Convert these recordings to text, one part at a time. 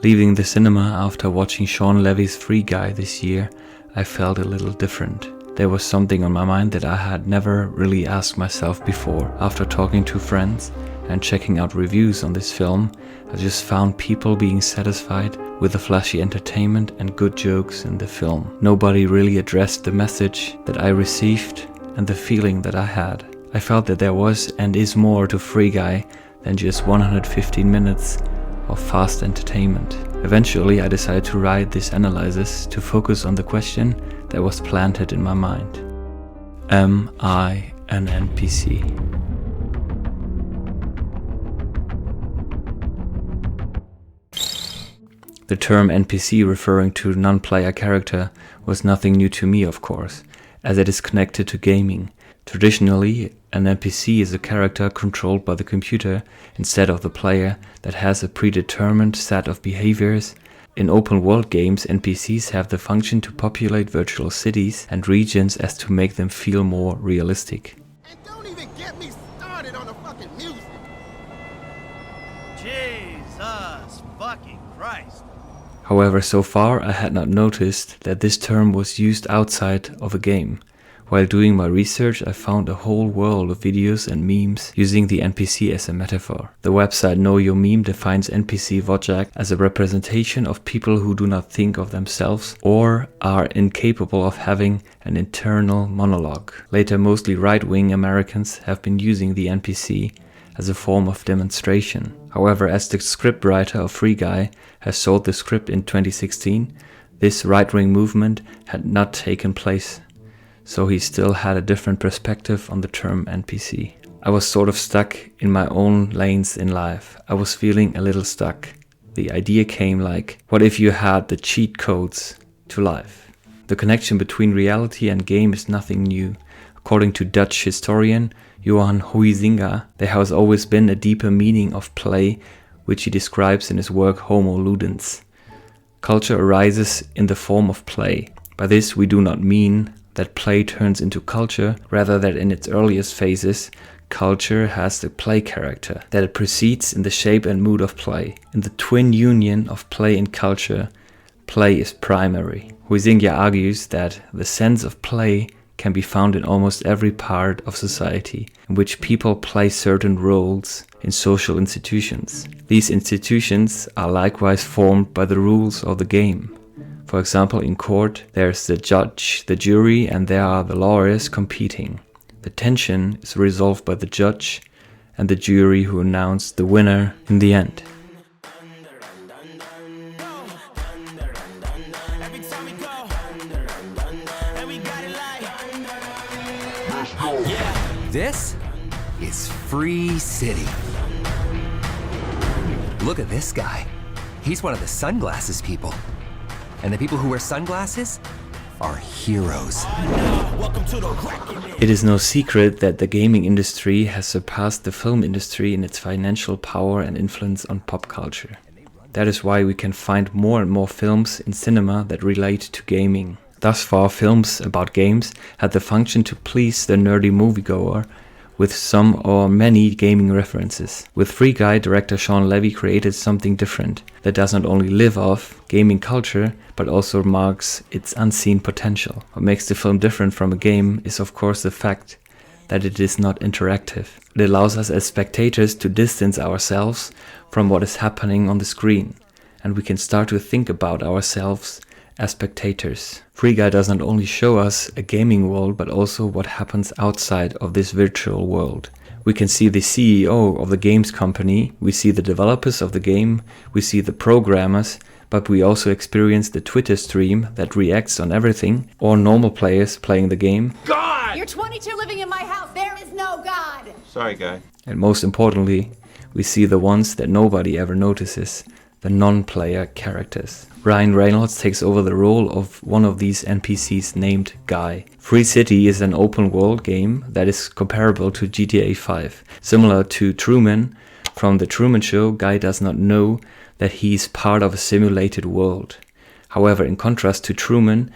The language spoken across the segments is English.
Leaving the cinema after watching Shawn Levy's Free Guy this year, I felt a little different. There was something on my mind that I had never really asked myself before. After talking to friends and checking out reviews on this film, I just found people being satisfied with the flashy entertainment and good jokes in the film. Nobody really addressed the message that I received and the feeling that I had. I felt that there was and is more to Free Guy than just 115 minutes of fast entertainment. Eventually, I decided to write this analysis to focus on the question that was planted in my mind. Am I an NPC? The term NPC, referring to non-player character, was nothing new to me, of course, as it is connected to gaming. Traditionally, an NPC is a character controlled by the computer instead of the player that has a predetermined set of behaviors. In open world games, NPCs have the function to populate virtual cities and regions as to make them feel more realistic. And don't even get me started on the fucking music. Jesus fucking Christ. However, so far I had not noticed that this term was used outside of a game. While doing my research, I found a whole world of videos and memes using the NPC as a metaphor. The website Know Your Meme defines NPC Wojak as a representation of people who do not think of themselves or are incapable of having an internal monologue. Later, mostly right-wing Americans have been using the NPC as a form of demonstration. However, as the scriptwriter of Free Guy has sold the script in 2016, this right-wing movement had not taken place. So he still had a different perspective on the term NPC. I was sort of stuck in my own lanes in life. I was feeling a little stuck. The idea came like, what if you had the cheat codes to life? The connection between reality and game is nothing new. According to Dutch historian Johan Huizinga, there has always been a deeper meaning of play, which he describes in his work Homo Ludens. Culture arises in the form of play. By this we do not mean that play turns into culture, rather that in its earliest phases, culture has the play character, that it proceeds in the shape and mood of play. In the twin union of play and culture, play is primary. Huizinga argues that the sense of play can be found in almost every part of society, in which people play certain roles in social institutions. These institutions are likewise formed by the rules of the game. For example, in court, there's the judge, the jury, and there are the lawyers competing. The tension is resolved by the judge and the jury who announce the winner in the end. This is Free City. Look at this guy. He's one of the sunglasses people. And the people who wear sunglasses are heroes. It is no secret that the gaming industry has surpassed the film industry in its financial power and influence on pop culture. That is why we can find more and more films in cinema that relate to gaming. Thus far, films about games had the function to please the nerdy moviegoer with some or many gaming references. With Free Guy, director Shawn Levy created something different that does not only live off gaming culture, but also marks its unseen potential. What makes the film different from a game is of course the fact that it is not interactive. It allows us as spectators to distance ourselves from what is happening on the screen, and we can start to think about ourselves as spectators. Free Guy does not only show us a gaming world, but also what happens outside of this virtual world. We can see the CEO of the games company, we see the developers of the game, we see the programmers, but we also experience the Twitter stream that reacts on everything, or normal players playing the game. God! You're 22 living in my house, there is no God! Sorry, guy. And most importantly, we see the ones that nobody ever notices, the non-player characters. Ryan Reynolds takes over the role of one of these NPCs named Guy. Free City is an open world game that is comparable to GTA 5. Similar to Truman from The Truman Show, Guy does not know that he is part of a simulated world. However, in contrast to Truman,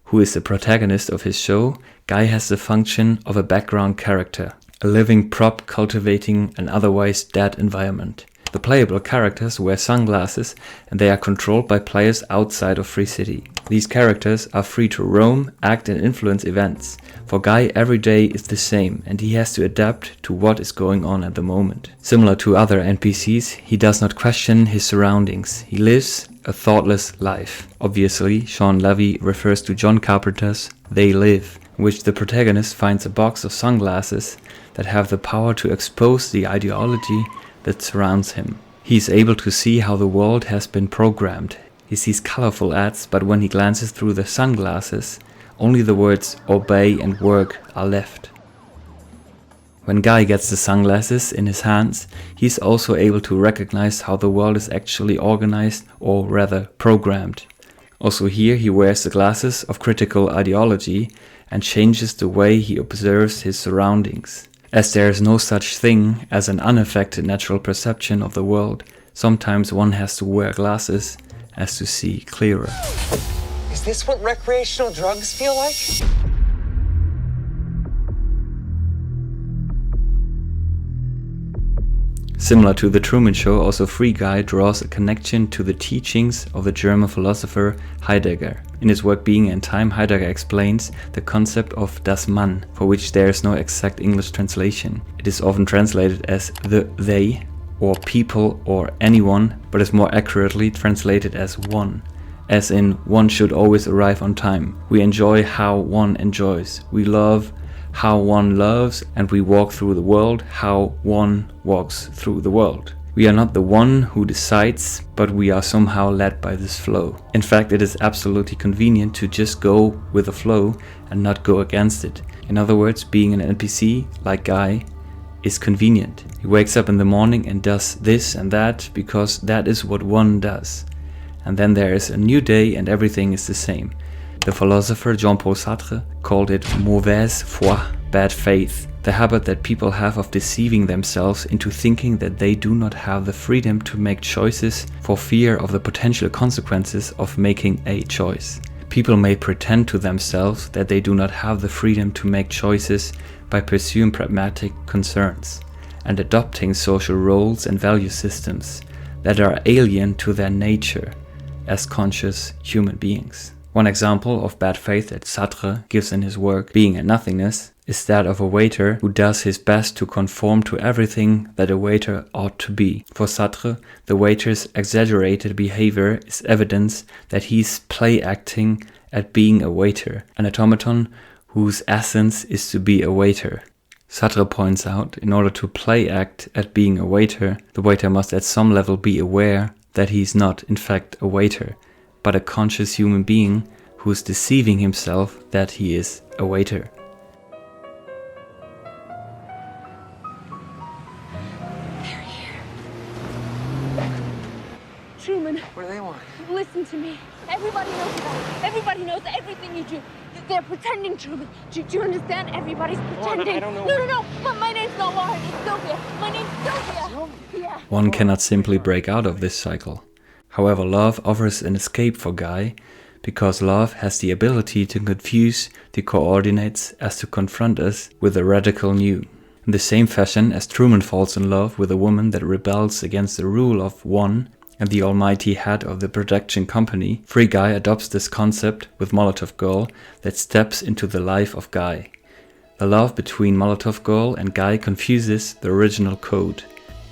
who is the protagonist of his show, Guy has the function of a background character, a living prop cultivating an otherwise dead environment. The playable characters wear sunglasses and they are controlled by players outside of Free City. These characters are free to roam, act and influence events. For Guy, every day is the same and he has to adapt to what is going on at the moment. Similar to other NPCs, he does not question his surroundings. He lives a thoughtless life. Obviously, Shawn Levy refers to John Carpenter's They Live, in which the protagonist finds a box of sunglasses that have the power to expose the ideology that surrounds him. He is able to see how the world has been programmed. He sees colorful ads, but when he glances through the sunglasses, only the words obey and work are left. When Guy gets the sunglasses in his hands, he is also able to recognize how the world is actually organized, or rather programmed. Also here he wears the glasses of critical ideology and changes the way he observes his surroundings. As there is no such thing as an unaffected natural perception of the world, sometimes one has to wear glasses as to see clearer. Is this what recreational drugs feel like? Similar to the Truman Show, also Free Guy draws a connection to the teachings of the German philosopher Heidegger. In his work Being and Time, Heidegger explains the concept of das Mann, for which there is no exact English translation. It is often translated as the they, or people, or anyone, but is more accurately translated as one. As in, one should always arrive on time. We enjoy how one enjoys. We love how one loves, and we walk through the world how one walks through the world. We are not the one who decides, but we are somehow led by this flow. In fact, it is absolutely convenient to just go with the flow and not go against it. In other words, being an NPC, like Guy, is convenient. He wakes up in the morning and does this and that because that is what one does. And then there is a new day and everything is the same. The philosopher Jean-Paul Sartre called it mauvaise foi, bad faith, the habit that people have of deceiving themselves into thinking that they do not have the freedom to make choices for fear of the potential consequences of making a choice. People may pretend to themselves that they do not have the freedom to make choices by pursuing pragmatic concerns and adopting social roles and value systems that are alien to their nature as conscious human beings. One example of bad faith that Sartre gives in his work Being and Nothingness is that of a waiter who does his best to conform to everything that a waiter ought to be. For Sartre, the waiter's exaggerated behavior is evidence that he's play acting at being a waiter, an automaton whose essence is to be a waiter. Sartre points out, in order to play act at being a waiter, the waiter must at some level be aware that he is not in fact a waiter, but a conscious human being who is deceiving himself that he is a waiter. They're here. Truman, What do they want? listen to me. Everybody knows about it. Everybody knows everything you do. They're pretending, Truman. Do you understand? Everybody's pretending. I don't know. No. My name's not Lauren. It's Sylvia. My name's Sylvia. Yeah. One cannot simply break out of this cycle. However, love offers an escape for Guy, because love has the ability to confuse the coordinates as to confront us with the radical new. In the same fashion as Truman falls in love with a woman that rebels against the rule of one and the almighty head of the production company, Free Guy adopts this concept with Molotov Girl that steps into the life of Guy. The love between Molotov Girl and Guy confuses the original code.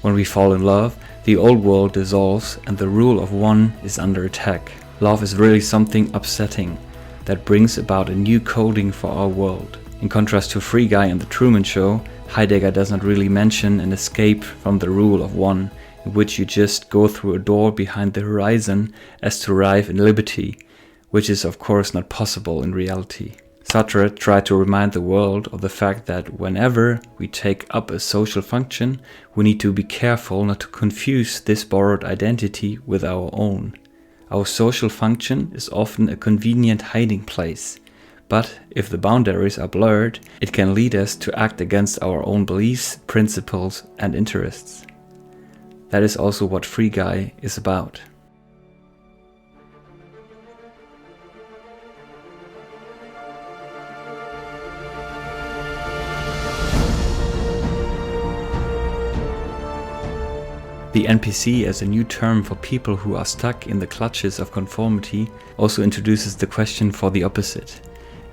When we fall in love, the old world dissolves and the rule of one is under attack. Love is really something upsetting that brings about a new coding for our world. In contrast to Free Guy and the Truman Show, Heidegger does not really mention an escape from the rule of one, in which you just go through a door behind the horizon as to arrive in liberty, which is of course not possible in reality. Sartre tried to remind the world of the fact that whenever we take up a social function, we need to be careful not to confuse this borrowed identity with our own. Our social function is often a convenient hiding place, but if the boundaries are blurred, it can lead us to act against our own beliefs, principles, and interests. That is also what Free Guy is about. The NPC as a new term for people who are stuck in the clutches of conformity also introduces the question for the opposite.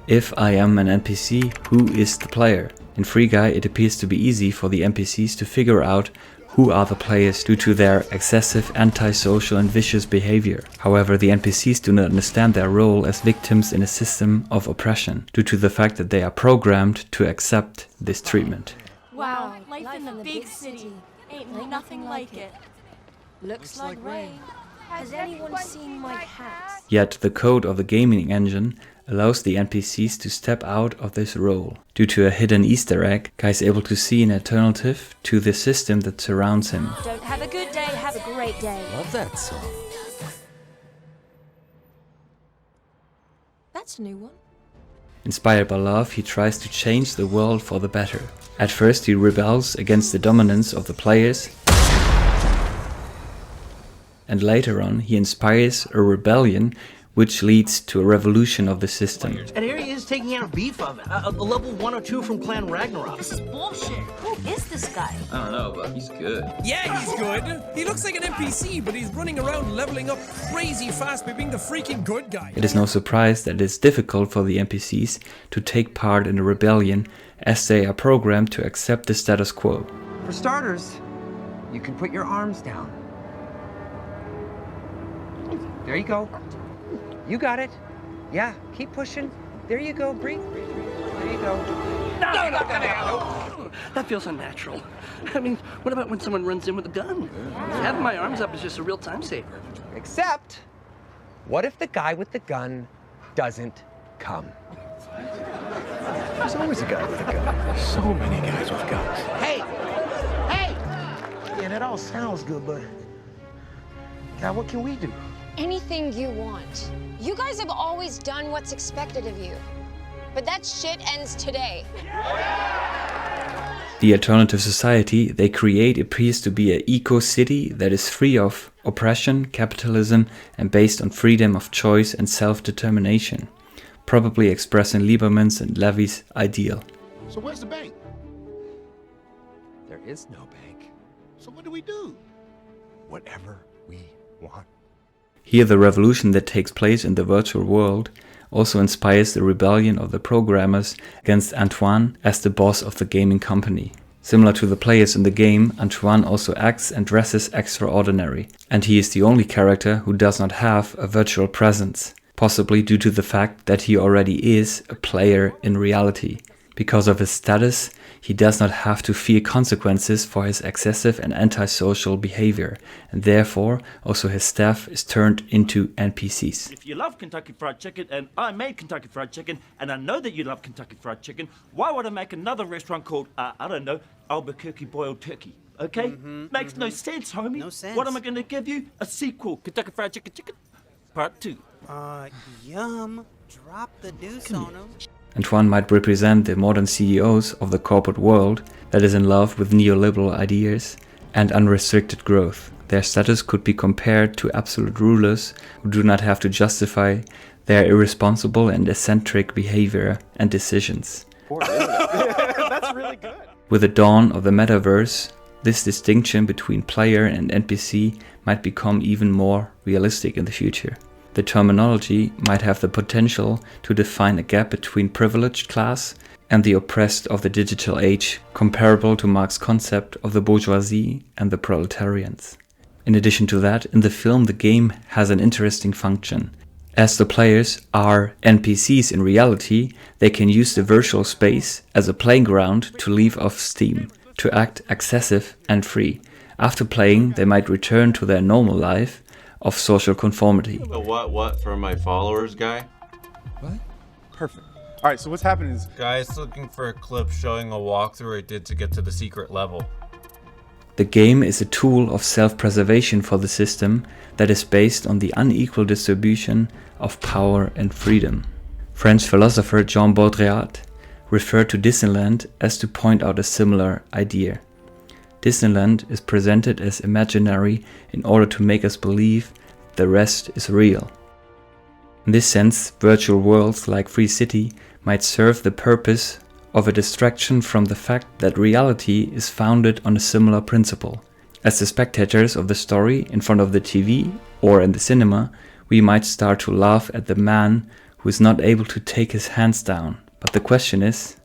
If I am an NPC, who is the player? In Free Guy, it appears to be easy for the NPCs to figure out who are the players due to their excessive, antisocial and vicious behavior. However, the NPCs do not understand their role as victims in a system of oppression, due to the fact that they are programmed to accept this treatment. Wow, life in the big city. Ain't nothing like it. Looks like rain. Has anyone seen my hat? Yet the code of the gaming engine allows the NPCs to step out of this role. Due to a hidden Easter egg, Guy is able to see an alternative to the system that surrounds him. Don't have a good day, have a great day. Love that song. That's a new one. Inspired by love, he tries to change the world for the better. At first he rebels against the dominance of the players, and later on he inspires a rebellion which leads to a revolution of the system. And here he is taking out beef oven, a level 102 from Clan Ragnarok. This is bullshit. Who is this guy? I don't know, but he's good. Yeah, he's good. He looks like an NPC, but he's running around leveling up crazy fast by being the freaking good guy. It is no surprise that it is difficult for the NPCs to take part in a rebellion, as they are programmed to accept the status quo. For starters, you can put your arms down. There you go. You got it. Yeah, keep pushing. There you go, Bree. There you go. No. That feels unnatural. I mean, what about when someone runs in with a gun? Having my arms up is just a real time saver. Except, what if the guy with the gun doesn't come? There's always a guy with a gun. There's so many guys with guns. Hey! Hey! Yeah, that all sounds good, but God, what can we do? Anything you want. You guys have always done what's expected of you. But that shit ends today. The alternative society they create appears to be an eco-city that is free of oppression, capitalism, and based on freedom of choice and self-determination, probably expressing Lieberman's and Levy's ideal. So where's the bank? There is no bank. So what do we do? Whatever we want. Here the revolution that takes place in the virtual world also inspires the rebellion of the programmers against Antoine as the boss of the gaming company. Similar to the players in the game, Antoine also acts and dresses extraordinary, and he is the only character who does not have a virtual presence, possibly due to the fact that he already is a player in reality. Because of his status, he does not have to fear consequences for his excessive and antisocial behavior, and therefore also his staff is turned into NPCs. If you love Kentucky Fried Chicken, and I made Kentucky Fried Chicken, and I know that you love Kentucky Fried Chicken, why would I make another restaurant called, I don't know, Albuquerque Boiled Turkey? Okay? Makes no sense, homie. No sense. What am I going to give you? A sequel, Kentucky Fried Chicken, Part 2. Yum. Drop the deuce on him. Antoine might represent the modern CEOs of the corporate world that is in love with neoliberal ideas and unrestricted growth. Their status could be compared to absolute rulers who do not have to justify their irresponsible and eccentric behavior and decisions. That's really good. With the dawn of the metaverse, this distinction between player and NPC might become even more realistic in the future. The terminology might have the potential to define a gap between privileged class and the oppressed of the digital age, comparable to Marx's concept of the bourgeoisie and the proletarians. In addition to that, in the film the game has an interesting function. As the players are NPCs in reality, they can use the virtual space as a playground to leave off steam, to act excessive and free. After playing, they might return to their normal life of social conformity. The what for my followers guy? What? Perfect. All right, so what's happening is... Guy's looking for a clip showing a walkthrough I did to get to the secret level. The game is a tool of self-preservation for the system that is based on the unequal distribution of power and freedom. French philosopher Jean Baudrillard referred to Disneyland as to point out a similar idea. Disneyland is presented as imaginary in order to make us believe the rest is real. In this sense, virtual worlds like Free City might serve the purpose of a distraction from the fact that reality is founded on a similar principle. As the spectators of the story in front of the TV or in the cinema, we might start to laugh at the man who is not able to take his hands down. But the question is,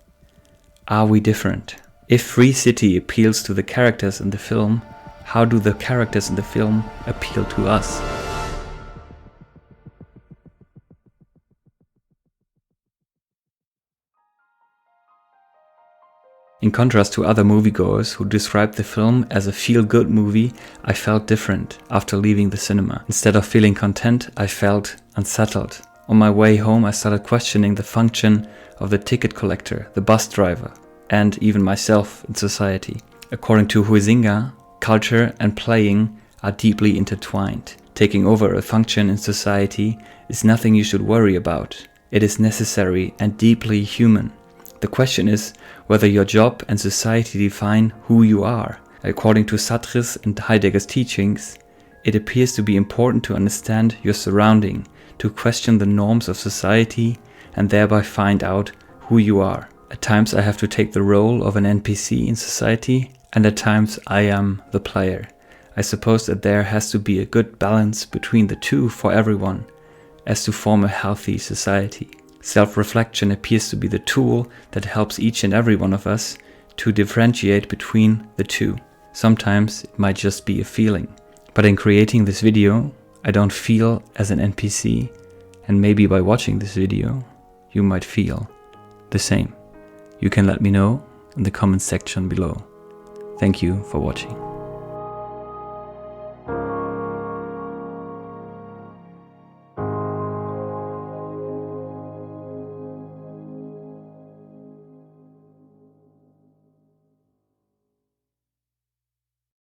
are we different? If Free City appeals to the characters in the film, how do the characters in the film appeal to us? In contrast to other moviegoers who described the film as a feel-good movie, I felt different after leaving the cinema. Instead of feeling content, I felt unsettled. On my way home, I started questioning the function of the ticket collector, the bus driver, and even myself in society. According to Huizinga, culture and playing are deeply intertwined. Taking over a function in society is nothing you should worry about. It is necessary and deeply human. The question is whether your job and society define who you are. According to Sartre's and Heidegger's teachings, it appears to be important to understand your surrounding, to question the norms of society and thereby find out who you are. At times I have to take the role of an NPC in society, and at times I am the player. I suppose that there has to be a good balance between the two for everyone, as to form a healthy society. Self-reflection appears to be the tool that helps each and every one of us to differentiate between the two. Sometimes it might just be a feeling. But in creating this video, I don't feel as an NPC, and maybe by watching this video, you might feel the same. You can let me know in the comment section below. Thank you for watching.